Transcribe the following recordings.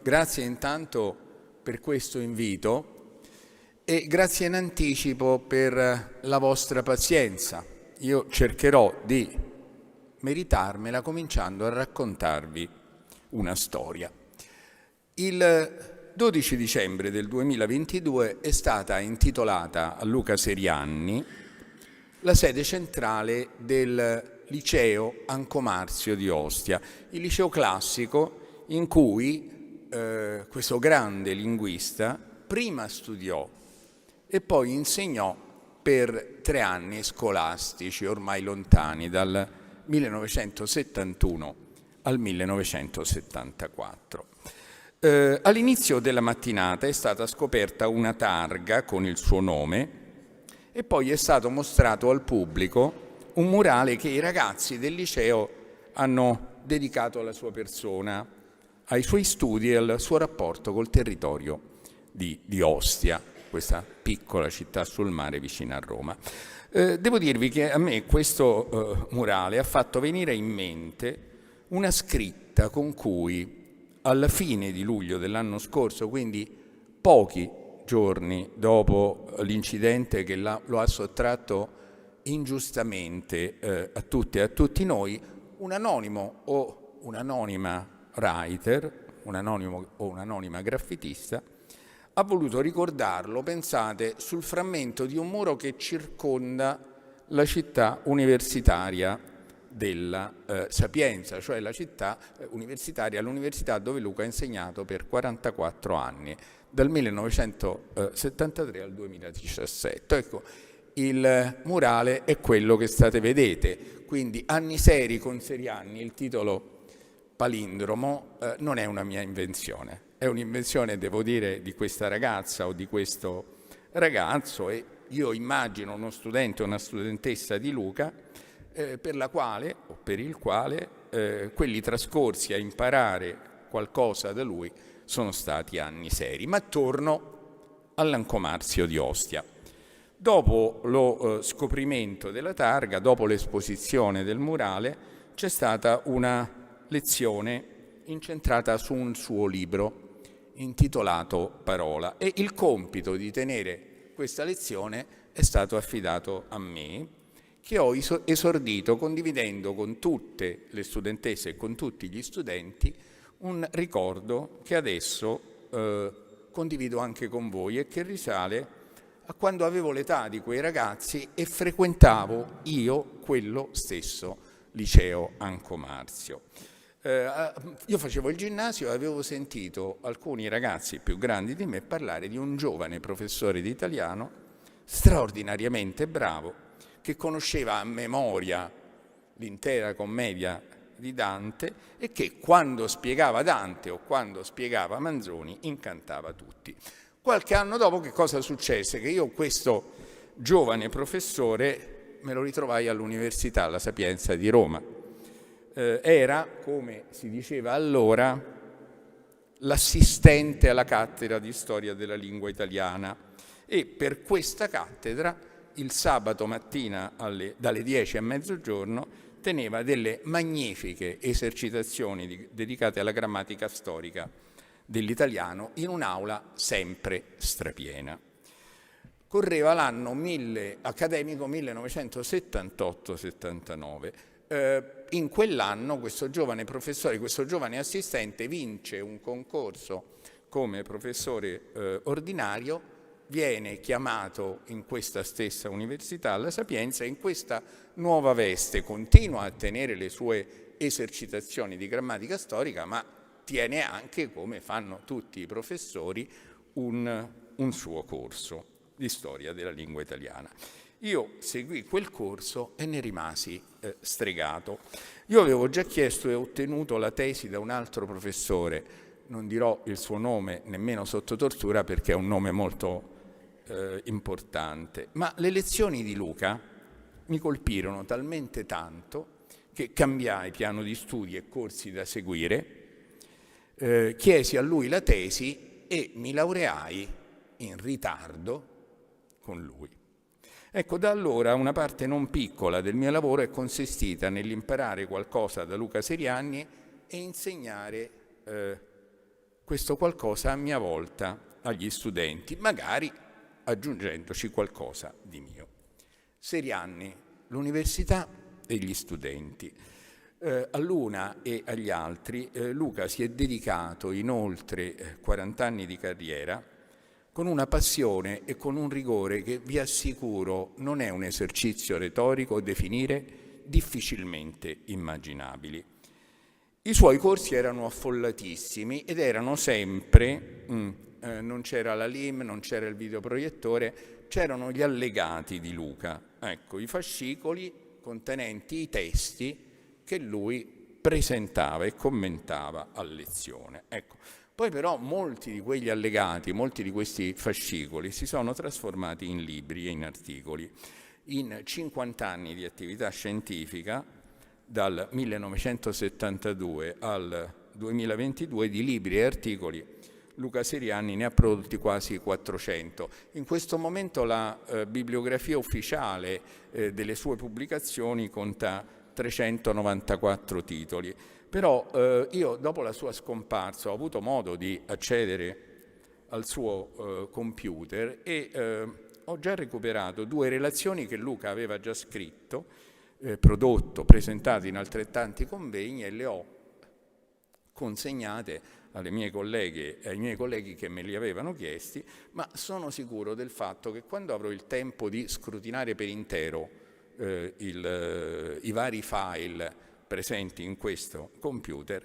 grazie intanto per questo invito e grazie in anticipo per la vostra pazienza. Io cercherò di meritarmela cominciando a raccontarvi una storia. Il 12 dicembre del 2022 è stata intitolata a Luca Serianni la sede centrale del liceo Anco Marzio di Ostia, il liceo classico in cui questo grande linguista prima studiò e poi insegnò per 3 anni scolastici ormai lontani, dal 1971 al 1974. All'inizio della mattinata è stata scoperta una targa con il suo nome e poi è stato mostrato al pubblico un murale che i ragazzi del liceo hanno dedicato alla sua persona, ai suoi studi e al suo rapporto col territorio di Ostia, questa piccola città sul mare vicino a Roma. Devo dirvi che a me questo murale ha fatto venire in mente una scritta con cui alla fine di luglio dell'anno scorso, quindi pochi giorni dopo l'incidente che lo ha sottratto ingiustamente a tutte e a tutti noi, un anonimo o un'anonima writer, un anonimo o un'anonima graffitista, ha voluto ricordarlo, pensate, sul frammento di un muro che circonda la città universitaria della Sapienza, cioè la città universitaria, l'università dove Luca ha insegnato per 44 anni, dal 1973 al 2017. Ecco, il murale è quello che vedete, quindi Anni seri con Serianni, il titolo palindromo, non è una mia invenzione, è un'invenzione, devo dire, di questa ragazza o di questo ragazzo, e io immagino uno studente o una studentessa di Luca per la quale o per il quale quelli trascorsi a imparare qualcosa da lui sono stati anni seri. Ma torno all'Anco Marzio di Ostia. Dopo lo scoprimento della targa, dopo l'esposizione del murale, c'è stata una lezione incentrata su un suo libro intitolato Parola, e il compito di tenere questa lezione è stato affidato a me, che ho esordito condividendo con tutte le studentesse e con tutti gli studenti un ricordo che adesso condivido anche con voi e che risale a quando avevo l'età di quei ragazzi e frequentavo io quello stesso liceo Anco Marzio. Io facevo il ginnasio e avevo sentito alcuni ragazzi più grandi di me parlare di un giovane professore di italiano straordinariamente bravo, che conosceva a memoria l'intera commedia di Dante e che quando spiegava Dante o quando spiegava Manzoni incantava tutti. Qualche anno dopo che cosa successe? Che io questo giovane professore me lo ritrovai all'Università La Sapienza di Roma. Era, come si diceva allora, l'assistente alla cattedra di storia della lingua italiana, e per questa cattedra il sabato mattina dalle 10 a mezzogiorno teneva delle magnifiche esercitazioni dedicate alla grammatica storica dell'italiano in un'aula sempre strapiena. Correva l'anno accademico 1978-79. In quell'anno questo giovane professore, questo giovane assistente vince un concorso come professore ordinario, viene chiamato in questa stessa università, La Sapienza, e in questa nuova veste continua a tenere le sue esercitazioni di grammatica storica, ma tiene anche, come fanno tutti i professori, un suo corso di storia della lingua italiana. Io seguì quel corso e ne rimasi stregato. Io avevo già chiesto e ottenuto la tesi da un altro professore, non dirò il suo nome nemmeno sotto tortura perché è un nome molto importante, ma le lezioni di Luca mi colpirono talmente tanto che cambiai piano di studi e corsi da seguire, chiesi a lui la tesi e mi laureai in ritardo con lui. Ecco, da allora una parte non piccola del mio lavoro è consistita nell'imparare qualcosa da Luca Serianni e insegnare questo qualcosa a mia volta agli studenti, magari aggiungendoci qualcosa di mio. Serianni, l'università e gli studenti. All'una e agli altri Luca si è dedicato in oltre 40 anni di carriera con una passione e con un rigore che vi assicuro non è un esercizio retorico definire difficilmente immaginabili. I suoi corsi erano affollatissimi ed erano sempre, non c'era la LIM, non c'era il videoproiettore, c'erano gli allegati di Luca, ecco, i fascicoli contenenti i testi che lui presentava e commentava a lezione. Ecco. Poi però molti di quegli allegati, molti di questi fascicoli si sono trasformati in libri e in articoli. In 50 anni di attività scientifica, dal 1972 al 2022, di libri e articoli, Luca Serianni ne ha prodotti quasi 400. In questo momento la bibliografia ufficiale delle sue pubblicazioni conta 394 titoli. Però io dopo la sua scomparsa ho avuto modo di accedere al suo computer e ho già recuperato 2 relazioni che Luca aveva già scritto, prodotto, presentato in altrettanti convegni e le ho consegnate alle mie colleghe e ai miei colleghi che me li avevano chiesti, ma sono sicuro del fatto che quando avrò il tempo di scrutinare per intero i vari file presenti in questo computer,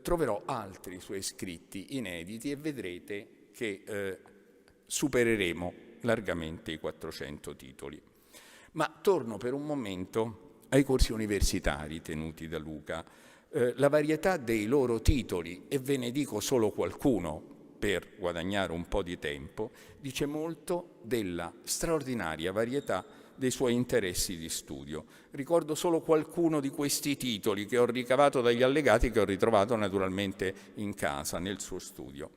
troverò altri suoi scritti inediti e vedrete che supereremo largamente i 400 titoli. Ma torno per un momento ai corsi universitari tenuti da Luca. La varietà dei loro titoli, e ve ne dico solo qualcuno per guadagnare un po' di tempo, dice molto della straordinaria varietà dei suoi interessi di studio. Ricordo solo qualcuno di questi titoli che ho ricavato dagli allegati che ho ritrovato naturalmente in casa, nel suo studio.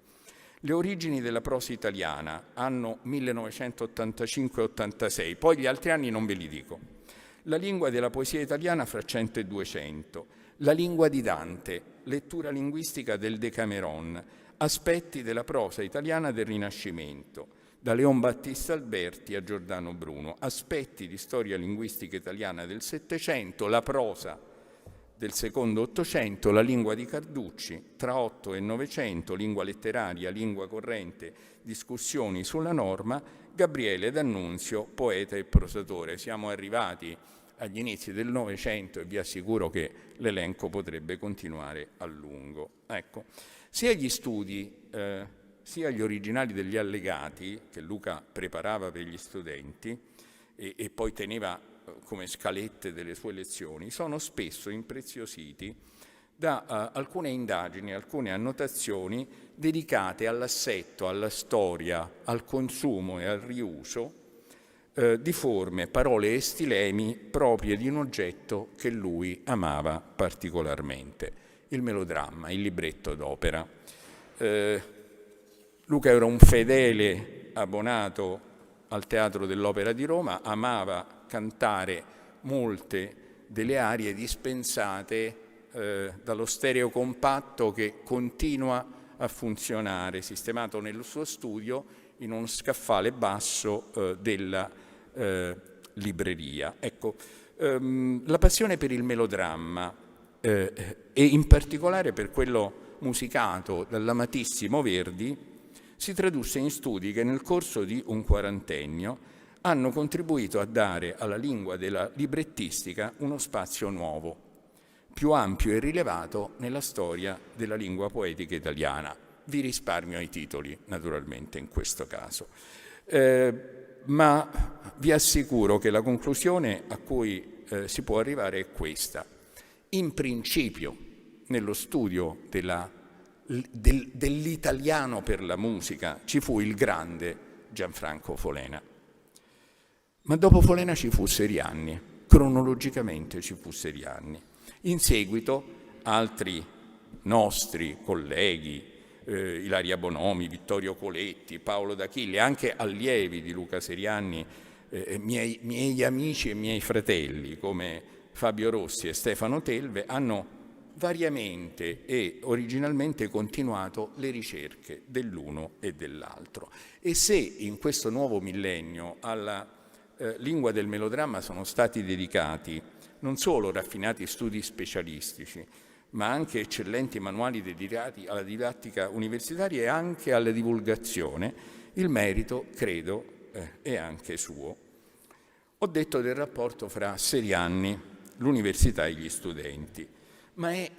Le origini della prosa italiana, anno 1985-86, poi gli altri anni non ve li dico. La lingua della poesia italiana fra 100 e 200, la lingua di Dante, lettura linguistica del Decameron, aspetti della prosa italiana del Rinascimento, da Leon Battista Alberti a Giordano Bruno, aspetti di storia linguistica italiana del Settecento, la prosa del secondo Ottocento, la lingua di Carducci, tra 8 e 900, lingua letteraria, lingua corrente, discussioni sulla norma, Gabriele D'Annunzio, poeta e prosatore. Siamo arrivati agli inizi del Novecento e vi assicuro che l'elenco potrebbe continuare a lungo. Ecco, sia gli studi sia gli originali degli allegati che Luca preparava per gli studenti e poi teneva come scalette delle sue lezioni, sono spesso impreziositi da alcune indagini, alcune annotazioni dedicate all'assetto, alla storia, al consumo e al riuso di forme, parole e stilemi proprie di un oggetto che lui amava particolarmente, il melodramma, il libretto d'opera. Luca era un fedele abbonato al Teatro dell'Opera di Roma, amava cantare molte delle arie dispensate dallo stereo compatto che continua a funzionare, sistemato nel suo studio in uno scaffale basso della libreria. Ecco, la passione per il melodramma e in particolare per quello musicato dall'amatissimo Verdi si tradusse in studi che nel corso di un quarantennio hanno contribuito a dare alla lingua della librettistica uno spazio nuovo, più ampio e rilevato nella storia della lingua poetica italiana. Vi risparmio i titoli, naturalmente, in questo caso. Ma vi assicuro che la conclusione a cui si può arrivare è questa. In principio, nello studio dell'italiano per la musica ci fu il grande Gianfranco Folena. Ma dopo Folena ci fu Serianni, cronologicamente ci fu Serianni. In seguito altri nostri colleghi, Ilaria Bonomi, Vittorio Coletti, Paolo D'Achille, anche allievi di Luca Serianni, miei amici e miei fratelli come Fabio Rossi e Stefano Telve, hanno variamente e originalmente continuato le ricerche dell'uno e dell'altro. E se in questo nuovo millennio alla lingua del melodramma sono stati dedicati non solo raffinati studi specialistici, ma anche eccellenti manuali dedicati alla didattica universitaria e anche alla divulgazione, il merito, credo, è anche suo. Ho detto del rapporto fra Serianni, l'università e gli studenti, ma è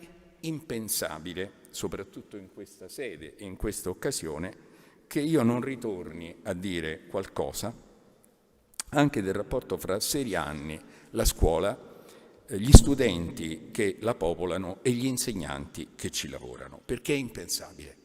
impensabile, soprattutto in questa sede e in questa occasione, che io non ritorni a dire qualcosa anche del rapporto fra Serianni, la scuola, gli studenti che la popolano e gli insegnanti che ci lavorano. Perché è impensabile?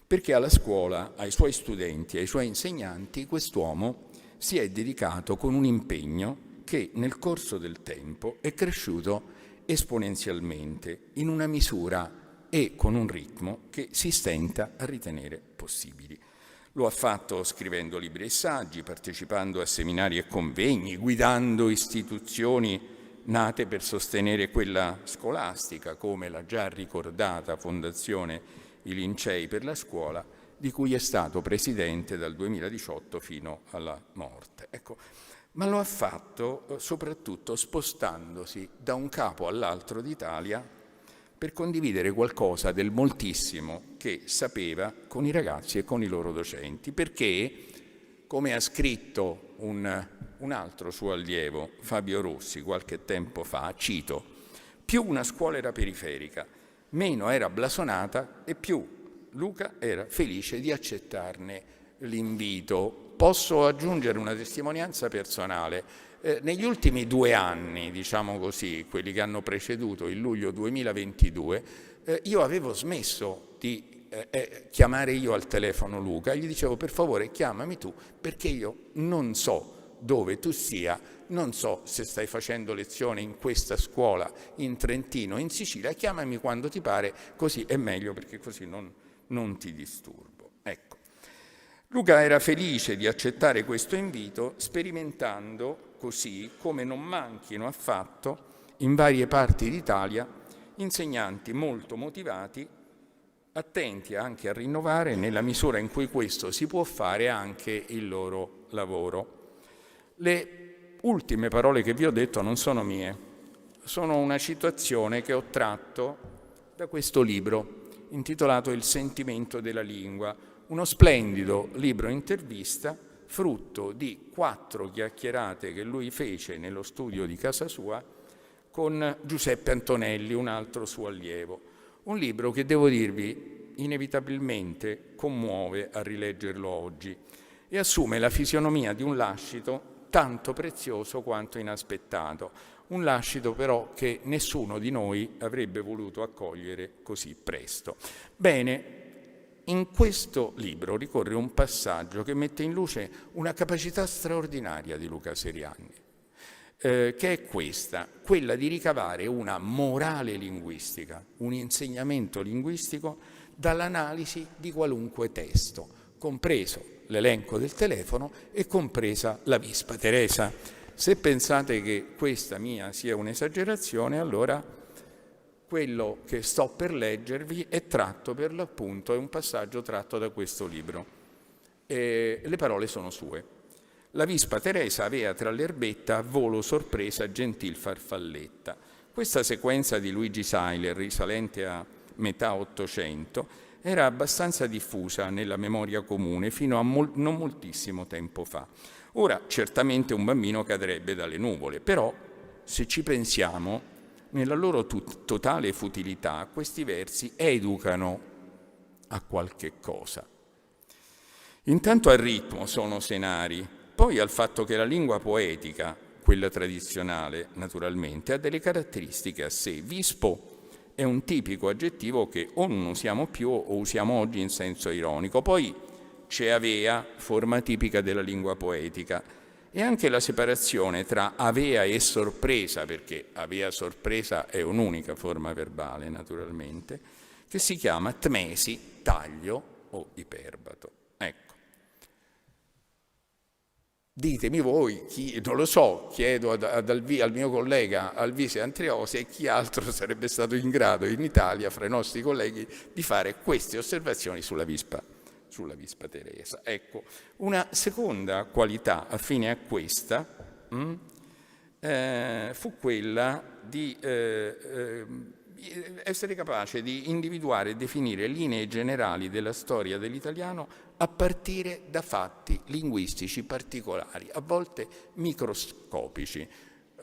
Perché alla scuola, ai suoi studenti, ai suoi insegnanti, quest'uomo si è dedicato con un impegno che nel corso del tempo è cresciuto esponenzialmente, in una misura e con un ritmo che si stenta a ritenere possibili. Lo ha fatto scrivendo libri e saggi, partecipando a seminari e convegni, guidando istituzioni nate per sostenere quella scolastica, come la già ricordata Fondazione I Lincei per la Scuola, di cui è stato presidente dal 2018 fino alla morte. Ecco, ma lo ha fatto soprattutto spostandosi da un capo all'altro d'Italia per condividere qualcosa del moltissimo che sapeva con i ragazzi e con i loro docenti, perché, come ha scritto un altro suo allievo, Fabio Rossi, qualche tempo fa, cito, più una scuola era periferica, meno era blasonata e più Luca era felice di accettarne l'invito. Posso aggiungere una testimonianza personale. Negli ultimi 2 anni, diciamo così, quelli che hanno preceduto il luglio 2022, io avevo smesso di chiamare io al telefono Luca, gli dicevo per favore chiamami tu perché io non so dove tu sia, non so se stai facendo lezione in questa scuola in Trentino, in Sicilia, chiamami quando ti pare, così è meglio perché così non ti disturbo. Ecco. Luca era felice di accettare questo invito, sperimentando così come non manchino affatto in varie parti d'Italia insegnanti molto motivati, attenti anche a rinnovare nella misura in cui questo si può fare anche il loro lavoro. Le ultime parole che vi ho detto non sono mie, sono una citazione che ho tratto da questo libro intitolato Il sentimento della lingua, uno splendido libro intervista frutto di 4 chiacchierate che lui fece nello studio di casa sua con Giuseppe Antonelli, un altro suo allievo. Un libro che, devo dirvi, inevitabilmente commuove a rileggerlo oggi e assume la fisionomia di un lascito tanto prezioso quanto inaspettato, un lascito però che nessuno di noi avrebbe voluto accogliere così presto. Bene, in questo libro ricorre un passaggio che mette in luce una capacità straordinaria di Luca Serianni, che è quella di ricavare una morale linguistica, un insegnamento linguistico dall'analisi di qualunque testo, compreso l'elenco del telefono e compresa la Vispa Teresa. Se pensate che questa mia sia un'esagerazione, allora quello che sto per leggervi è tratto per l'appunto, è un passaggio tratto da questo libro. Le parole sono sue. La Vispa Teresa avea tra l'erbetta a volo sorpresa gentil farfalletta. Questa sequenza di Luigi Seiler, risalente a metà Ottocento, era abbastanza diffusa nella memoria comune fino a non moltissimo tempo fa. Ora, certamente un bambino cadrebbe dalle nuvole, però, se ci pensiamo, nella loro totale futilità, questi versi educano a qualche cosa. Intanto al ritmo sono senari, poi al fatto che la lingua poetica, quella tradizionale naturalmente, ha delle caratteristiche a sé. Vispo è un tipico aggettivo che o non usiamo più o usiamo oggi in senso ironico. Poi c'è avea, forma tipica della lingua poetica, e anche la separazione tra avea e sorpresa, perché avea sorpresa è un'unica forma verbale naturalmente, che si chiama tmesi, taglio o iperbato. Ecco. Ditemi voi, non lo so, chiedo al mio collega Alvise Andreosi e chi altro sarebbe stato in grado in Italia, fra i nostri colleghi, di fare queste osservazioni sulla Vispa Teresa. Ecco, una seconda qualità affine a questa fu quella di essere capace di individuare e definire linee generali della storia dell'italiano a partire da fatti linguistici particolari, a volte microscopici.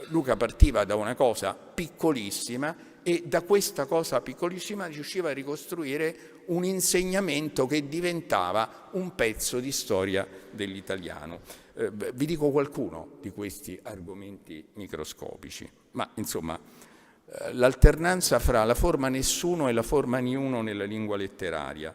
Luca partiva da una cosa piccolissima e da questa cosa piccolissima riusciva a ricostruire un insegnamento che diventava un pezzo di storia dell'italiano. Vi dico qualcuno di questi argomenti microscopici, ma insomma l'alternanza fra la forma nessuno e la forma niuno nella lingua letteraria,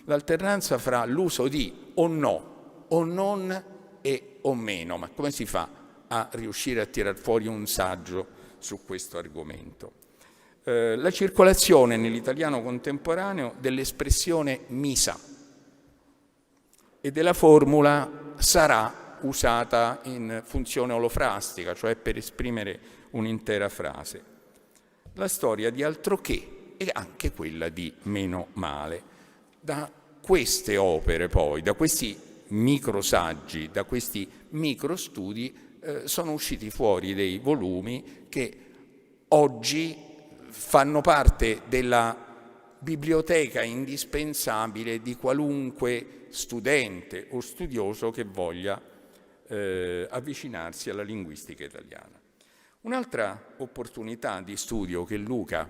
l'alternanza fra l'uso di o no, o non e o meno, ma come si fa a riuscire a tirar fuori un saggio su questo argomento? La circolazione nell'italiano contemporaneo dell'espressione misa e della formula sarà usata in funzione olofrastica, cioè per esprimere un'intera frase. La storia di altro che e anche quella di meno male. Da queste opere poi, da questi microsaggi, da questi microstudi sono usciti fuori dei volumi che oggi fanno parte della biblioteca indispensabile di qualunque studente o studioso che voglia avvicinarsi alla linguistica italiana. Un'altra opportunità di studio che Luca,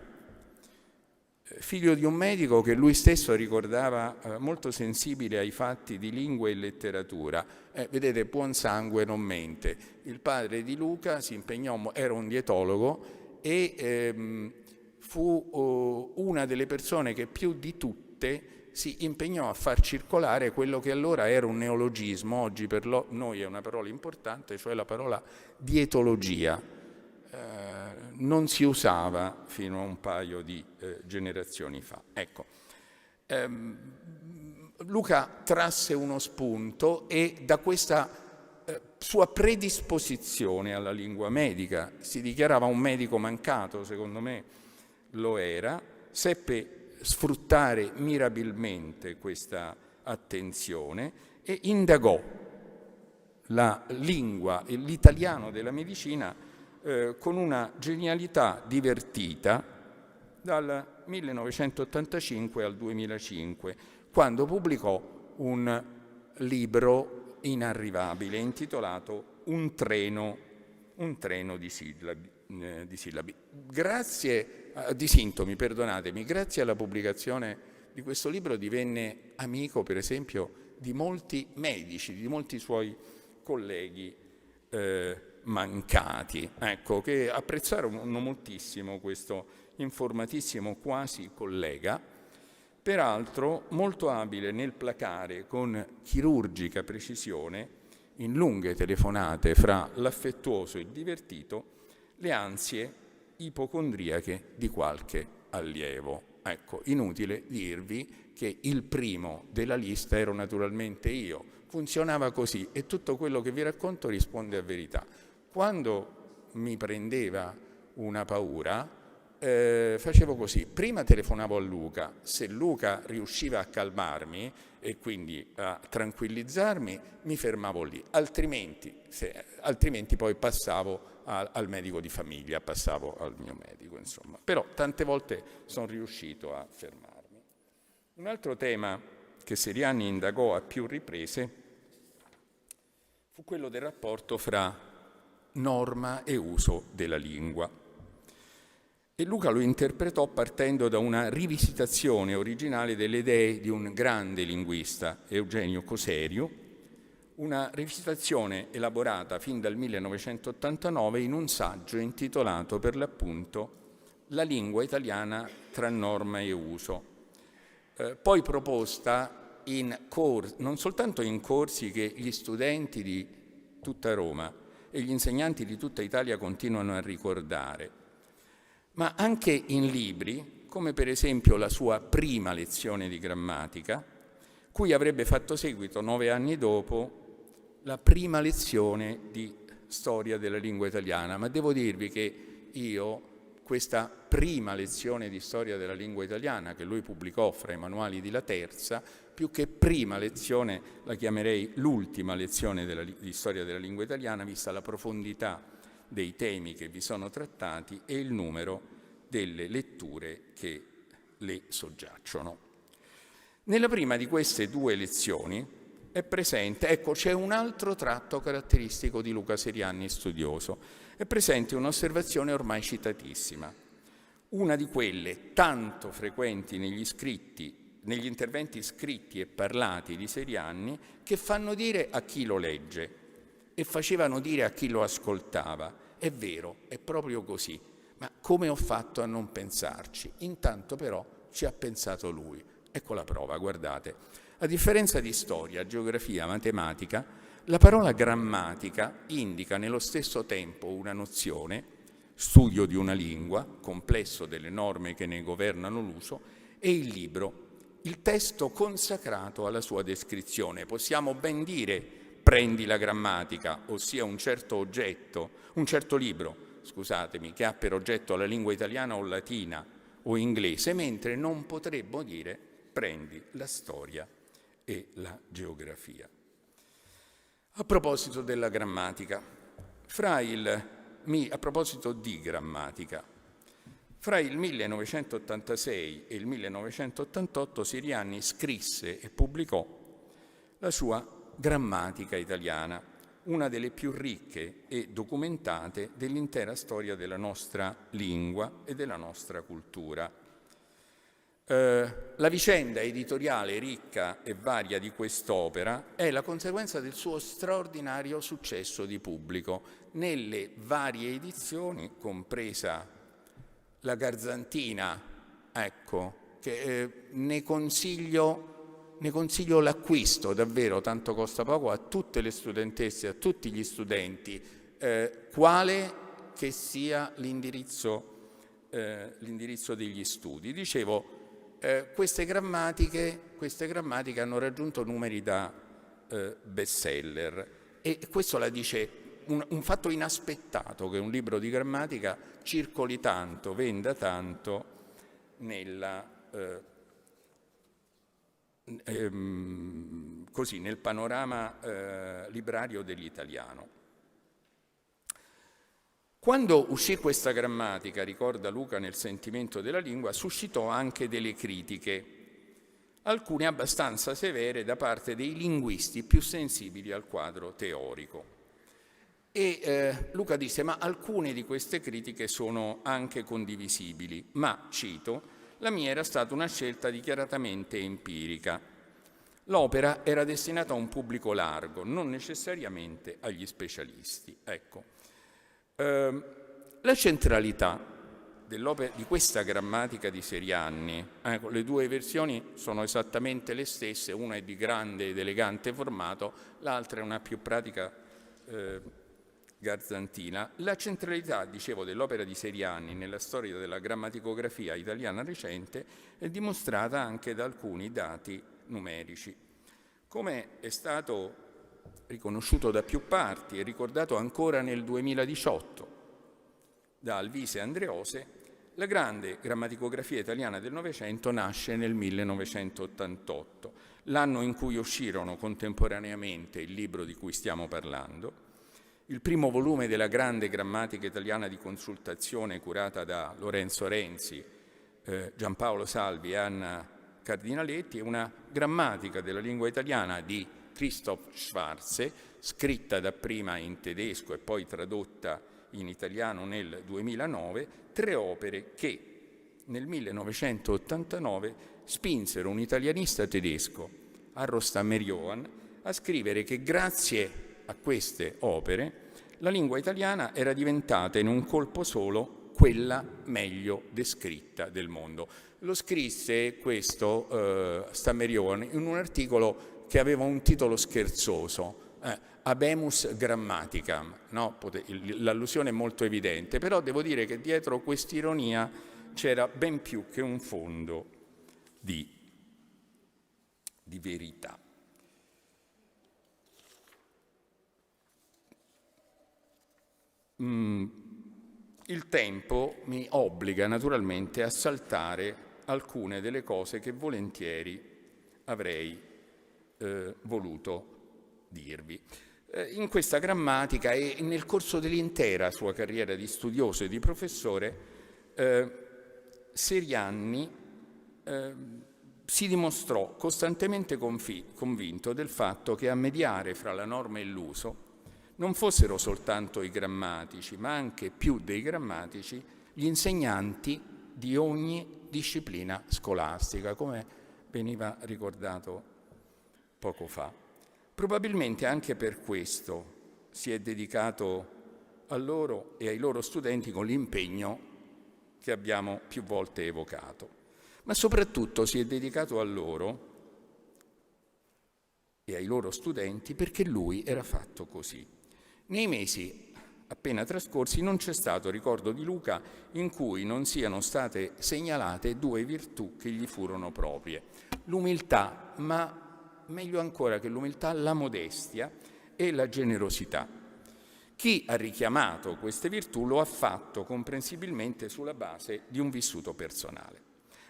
figlio di un medico che lui stesso ricordava molto sensibile ai fatti di lingua e letteratura, vedete, buon sangue non mente. Il padre di Luca si impegnò, era un dietologo e fu una delle persone che più di tutte si impegnò a far circolare quello che allora era un neologismo, oggi per noi è una parola importante, cioè la parola dietologia. Non si usava fino a un paio di generazioni fa. Ecco, Luca trasse uno spunto e da questa sua predisposizione alla lingua medica, si dichiarava un medico mancato, secondo me lo era, seppe sfruttare mirabilmente questa attenzione e indagò la lingua e l'italiano della medicina con una genialità divertita dal 1985 al 2005, quando pubblicò un libro inarrivabile intitolato Un treno di sillabi. Di sintomi, perdonatemi. Grazie alla pubblicazione di questo libro divenne amico, per esempio, di molti medici, di molti suoi colleghi mancati, ecco, che apprezzarono moltissimo questo informatissimo quasi collega, peraltro molto abile nel placare con chirurgica precisione, in lunghe telefonate fra l'affettuoso e il divertito, le ansie ipocondriache di qualche allievo. Ecco, inutile dirvi che il primo della lista ero naturalmente io. Funzionava così e tutto quello che vi racconto risponde a verità. Quando mi prendeva una paura, facevo così. Prima telefonavo a Luca. Se Luca riusciva a calmarmi e quindi a tranquillizzarmi, mi fermavo lì. Altrimenti poi passavo al medico di famiglia, passavo al mio medico, insomma. Però tante volte sono riuscito a fermarmi. Un altro tema che Seriani indagò a più riprese fu quello del rapporto fra norma e uso della lingua. E Luca lo interpretò partendo da una rivisitazione originale delle idee di un grande linguista, Eugenio Coserio, una rivisitazione elaborata fin dal 1989 in un saggio intitolato per l'appunto La lingua italiana tra norma e uso, poi proposta non soltanto in corsi che gli studenti di tutta Roma e gli insegnanti di tutta Italia continuano a ricordare, ma anche in libri, come per esempio la sua prima lezione di grammatica, cui avrebbe fatto seguito 9 anni dopo la prima lezione di storia della lingua italiana, ma devo dirvi che io questa prima lezione di storia della lingua italiana, che lui pubblicò fra i manuali di La Terza, più che prima lezione la chiamerei l'ultima lezione di storia della lingua italiana, vista la profondità dei temi che vi sono trattati e il numero delle letture che le soggiacciono. Nella prima di queste due lezioni è presente, ecco, c'è un altro tratto caratteristico di Luca Serianni studioso, è presente un'osservazione ormai citatissima, una di quelle tanto frequenti negli interventi scritti e parlati di Serianni, che fanno dire a chi lo legge e facevano dire a chi lo ascoltava: è vero, è proprio così, ma come ho fatto a non pensarci? Intanto però ci ha pensato lui. Ecco la prova, guardate. A differenza di storia, geografia, matematica, la parola grammatica indica nello stesso tempo una nozione, studio di una lingua, complesso delle norme che ne governano l'uso, e il libro, il testo consacrato alla sua descrizione. Possiamo ben dire prendi la grammatica, ossia un certo libro, scusatemi, che ha per oggetto la lingua italiana o latina o inglese, mentre non potremmo dire prendi la storia e la geografia. A proposito della grammatica, a proposito di grammatica, fra il 1986 e il 1988 Serianni scrisse e pubblicò la sua Grammatica italiana, una delle più ricche e documentate dell'intera storia della nostra lingua e della nostra cultura. La vicenda editoriale ricca e varia di quest'opera è la conseguenza del suo straordinario successo di pubblico nelle varie edizioni, compresa la Garzantina, ecco, che ne consiglio l'acquisto, davvero, tanto costa poco, a tutte le studentesse, a tutti gli studenti, quale che sia l'indirizzo degli studi. Dicevo, queste grammatiche hanno raggiunto numeri da bestseller, e questo la dice un fatto inaspettato, che un libro di grammatica circoli tanto, venda tanto nel panorama librario dell'italiano. Quando uscì questa grammatica, ricorda Luca nel Sentimento della lingua, suscitò anche delle critiche, alcune abbastanza severe da parte dei linguisti più sensibili al quadro teorico. E Luca disse: ma alcune di queste critiche sono anche condivisibili, ma, cito, la mia era stata una scelta dichiaratamente empirica. L'opera era destinata a un pubblico largo, non necessariamente agli specialisti. Ecco. La centralità di questa grammatica di Serianni, le due versioni sono esattamente le stesse, una è di grande ed elegante formato, l'altra è una più pratica garzantina. La centralità, dicevo, dell'opera di Serianni nella storia della grammaticografia italiana recente è dimostrata anche da alcuni dati numerici. Come è stato riconosciuto da più parti e ricordato ancora nel 2018 da Alvise e Andreose, la grande grammaticografia italiana del Novecento nasce nel 1988, l'anno in cui uscirono contemporaneamente il libro di cui stiamo parlando, il primo volume della grande grammatica italiana di consultazione curata da Lorenzo Renzi, Giampaolo Salvi e Anna Cardinaletti, e una grammatica della lingua italiana di Christoph Schwarze, scritta dapprima in tedesco e poi tradotta in italiano nel 2009, 3 opere che nel 1989 spinsero un italianista tedesco, Arro Stammer-Johann, a scrivere che grazie a queste opere la lingua italiana era diventata in un colpo solo quella meglio descritta del mondo. Lo scrisse questo Stammer-Johann in un articolo che aveva un titolo scherzoso, Habemus Grammaticam, no? L'allusione è molto evidente, però devo dire che dietro quest'ironia c'era ben più che un fondo di verità. Il tempo mi obbliga naturalmente a saltare alcune delle cose che volentieri avrei voluto dirvi. In questa grammatica e nel corso dell'intera sua carriera di studioso e di professore, Serianni si dimostrò costantemente convinto del fatto che a mediare fra la norma e l'uso non fossero soltanto i grammatici, ma anche più dei grammatici, gli insegnanti di ogni disciplina scolastica, come veniva ricordato poco fa. Probabilmente anche per questo si è dedicato a loro e ai loro studenti con l'impegno che abbiamo più volte evocato. Ma soprattutto si è dedicato a loro e ai loro studenti perché lui era fatto così. Nei mesi appena trascorsi non c'è stato ricordo di Luca in cui non siano state segnalate due virtù che gli furono proprie: l'umiltà, ma meglio ancora che l'umiltà, la modestia e la generosità. Chi ha richiamato queste virtù lo ha fatto comprensibilmente sulla base di un vissuto personale.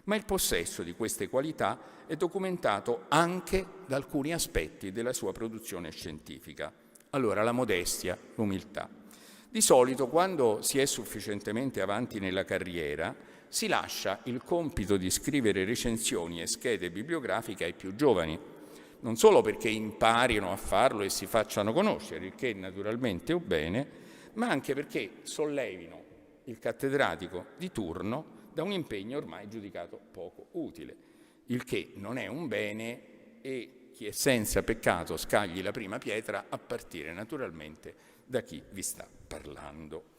Ma il possesso di queste qualità è documentato anche da alcuni aspetti della sua produzione scientifica. Allora, la modestia, l'umiltà. Di solito, quando si è sufficientemente avanti nella carriera, si lascia il compito di scrivere recensioni e schede bibliografiche ai più giovani, non solo perché imparino a farlo e si facciano conoscere, il che naturalmente è un bene, ma anche perché sollevino il cattedratico di turno da un impegno ormai giudicato poco utile, il che non è un bene e chi è senza peccato scagli la prima pietra, a partire naturalmente da chi vi sta parlando.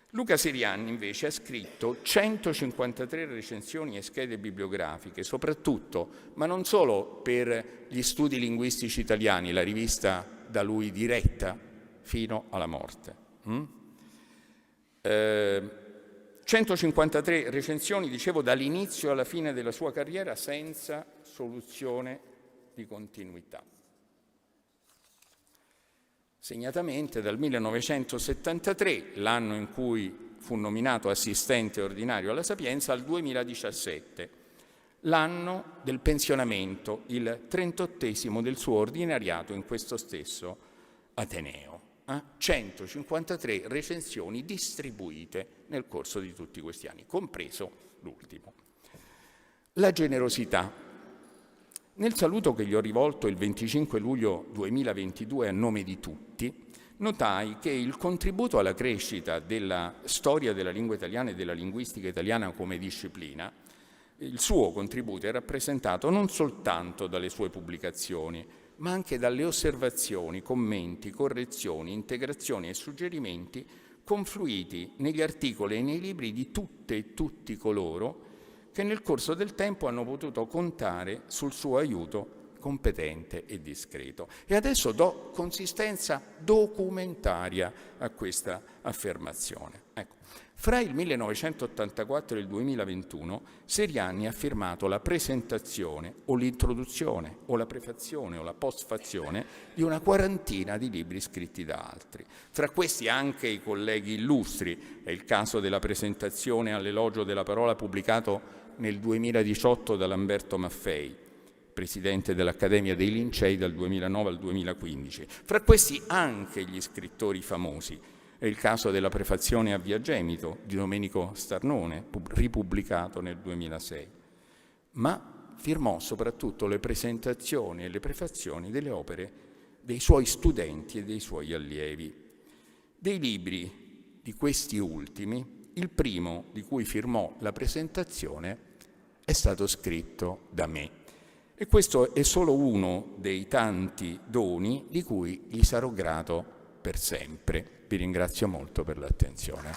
Luca Serianni invece ha scritto 153 recensioni e schede bibliografiche, soprattutto, ma non solo per gli studi linguistici italiani, la rivista da lui diretta fino alla morte. 153 recensioni, dicevo, dall'inizio alla fine della sua carriera senza soluzione di continuità. Segnatamente dal 1973, l'anno in cui fu nominato assistente ordinario alla Sapienza, al 2017, l'anno del pensionamento, il 38esimo del suo ordinariato in questo stesso Ateneo. 153 recensioni distribuite nel corso di tutti questi anni, compreso l'ultimo. La generosità. Nel saluto che gli ho rivolto il 25 luglio 2022 a nome di tutti, notai che il contributo alla crescita della storia della lingua italiana e della linguistica italiana come disciplina, il suo contributo è rappresentato non soltanto dalle sue pubblicazioni, ma anche dalle osservazioni, commenti, correzioni, integrazioni e suggerimenti confluiti negli articoli e nei libri di tutte e tutti coloro che nel corso del tempo hanno potuto contare sul suo aiuto competente e discreto. E adesso do consistenza documentaria a questa affermazione. Ecco. Fra il 1984 e il 2021 Serianni ha firmato la presentazione o l'introduzione o la prefazione o la postfazione di una quarantina di libri scritti da altri. Fra questi anche i colleghi illustri, è il caso della presentazione all'elogio della parola pubblicato nel 2018 da Lamberto Maffei, presidente dell'Accademia dei Lincei dal 2009 al 2015. Fra questi anche gli scrittori famosi. È il caso della prefazione a Via Gemito di Domenico Starnone, ripubblicato nel 2006. Ma firmò soprattutto le presentazioni e le prefazioni delle opere dei suoi studenti e dei suoi allievi. Dei libri di questi ultimi, il primo di cui firmò la presentazione è stato scritto da me. E questo è solo uno dei tanti doni di cui gli sarò grato per sempre. Vi ringrazio molto per l'attenzione.